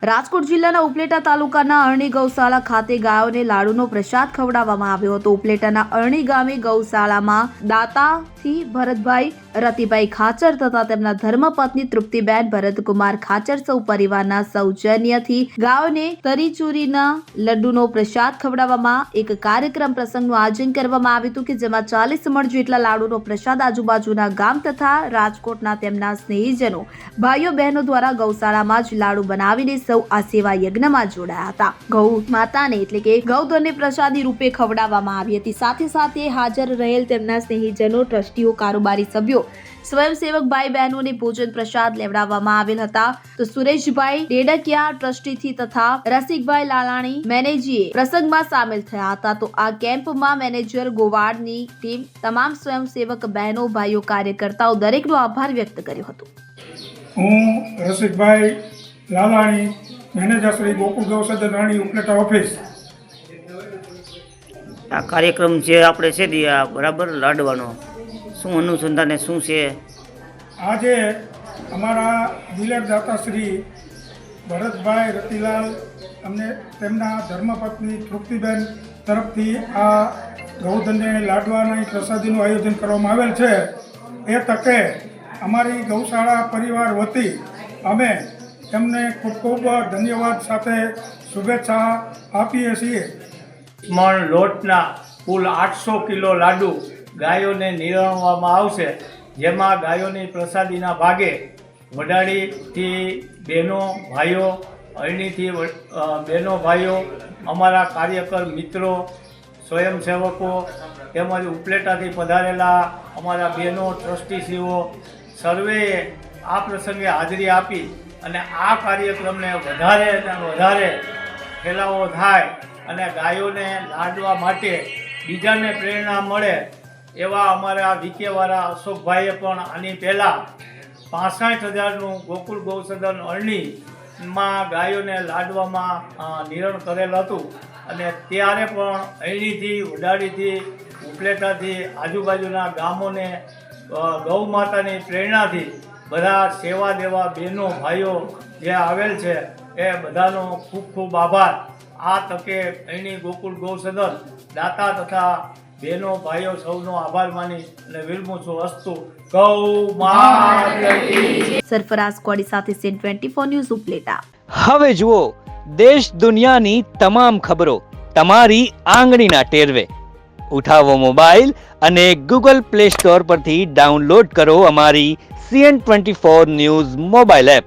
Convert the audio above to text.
રાજકોટ જિલ્લાના ઉપલેટા તાલુકાના અરણી ગૌશાળા ખાતે ગાયોને લાડુનો પ્રસાદ ખવડાવવામાં આવ્યો હતો। ઉપલેટાના અરણી ગામે ગૌશાળામાં દાતાથી ભરતભાઈ રતિભાઈ ખાચર તથા તેમના ધર્મપત્ની તૃપ્તિબેન ભરતકુમાર ખાચર સૌ પરિવારના સૌજન્યથી ગાયોને તરીચુરીના લડ્ડુનો પ્રસાદ ખવડાવવામાં એક કાર્યક્રમ પ્રસંગનું આયોજન કરવામાં આવ્યું હતું કે જેમાં 40 મણ જેટલા લાડુનો પ્રસાદ આજુબાજુના ગામ તથા રાજકોટના તેમના સ્નેહીજનો ભાઈઓ બહેનો દ્વારા ગૌશાળામાં જ લાડુ બનાવીને સૌ આ સેવા યજ્ઞમાં જોડાયા હતા। ગૌ માતાને એટલે કે ગૌધનને પ્રસાદી રૂપે ખવડાવવામાં આવી હતી। સાથે સાથે હાજર રહેલ તેમના સ્નેહીજનો, ટ્રસ્ટીઓ, કારોબારી સભ્યો, સ્વયંસેવક ભાઈ બહેનોને ભોજન પ્રસાદ લેવડાવવામાં આવેલ હતા। તો સુરેશભાઈ ડેડકિયા ટ્રસ્ટીથી તથા રસિકભાઈ લાલાણી મેનેજીએ પ્રસંગમાં સામેલ થયા હતા। તો આ કેમ્પમાં મેનેજર ગોવાડની ટીમ, તમામ સ્વયંસેવક બહેનો, ભાઈઓ, કાર્યકર્તાઓ દરેકનો આભાર વ્યક્ત કર્યો હતો। હું રસિકભાઈ લાલાણી, મેનેજર શ્રી ગોકુળ ગૌસદન રાણી ઉપલેટા ઓફિસ। આ કાર્યક્રમ જે આપણે છે દિયા બરાબર લાડવાનો શું અનુસંધાને શું છે? આજે અમારા દિલર દાતા શ્રી ભરતભાઈ રતિલાલ અમને તેમના ધર્મપત્ની તૃપ્તિબેન તરફથી આ ગૌધનને લાડવાની પ્રસાદીનું આયોજન કરવામાં આવેલ છે। એ તકે અમારી ગૌશાળા પરિવાર વતી અમે એમને ખૂબ ખૂબ ધન્યવાદ સાથે શુભેચ્છા આપીએ છીએ। મણ લોટના કુલ 800 કિલો લાડુ ગાયોને નિરણવામાં આવશે, જેમાં ગાયોની પ્રસાદીના ભાગે વડાળીથી બહેનો ભાઈઓ, અરણીથી બહેનો ભાઈઓ, અમારા કાર્યકર મિત્રો, સ્વયંસેવકો તેમજ ઉપલેટાથી પધારેલા અમારા બહેનો, ટ્રસ્ટીશ્રીઓ સર્વેએ આ પ્રસંગે હાજરી આપી અને આ કાર્યક્રમને વધારે અને વધારે ફેલાવો થાય અને ગાયોને લાડવા માટે બીજાને પ્રેરણા મળે એવા અમારા વીકેવાળા અશોકભાઈએ પણ આની પહેલાં 65,000નું ગોકુળ ગૌસદન અરણીમાં ગાયોને લાડવામાં નિરણ કરેલ હતું અને ત્યારે પણ અરણીથી, વડાળીથી, ઉપલેટાથી આજુબાજુના ગામોને ગૌ માતાની પ્રેરણાથી બધા સેવા દેવા બહેનો, ભાઈઓ જે આવેલ છે એ બધાનો ખૂબ ખૂબ આભાર। આ તકે અરણી ગોકુળ ગૌસદન દાતા તથા બહેનો, ભાઈઓ સૌનો આભાર માની અને વિરમું છું। અસ્તુ ગૌ માતા। સરફરાઝ કોડી સાથે સીન 24 ન્યૂઝ ઉપલેટા। હવે જુઓ દેશ દુનિયાની તમામ ખબરો તમારી આંગળીના ટેરવે। ઉઠાવો મોબાઈલ અને ગૂગલ પ્લે સ્ટોર પરથી ડાઉનલોડ કરો અમારી CN24 ન્યૂઝ મોબાઈલ એપ।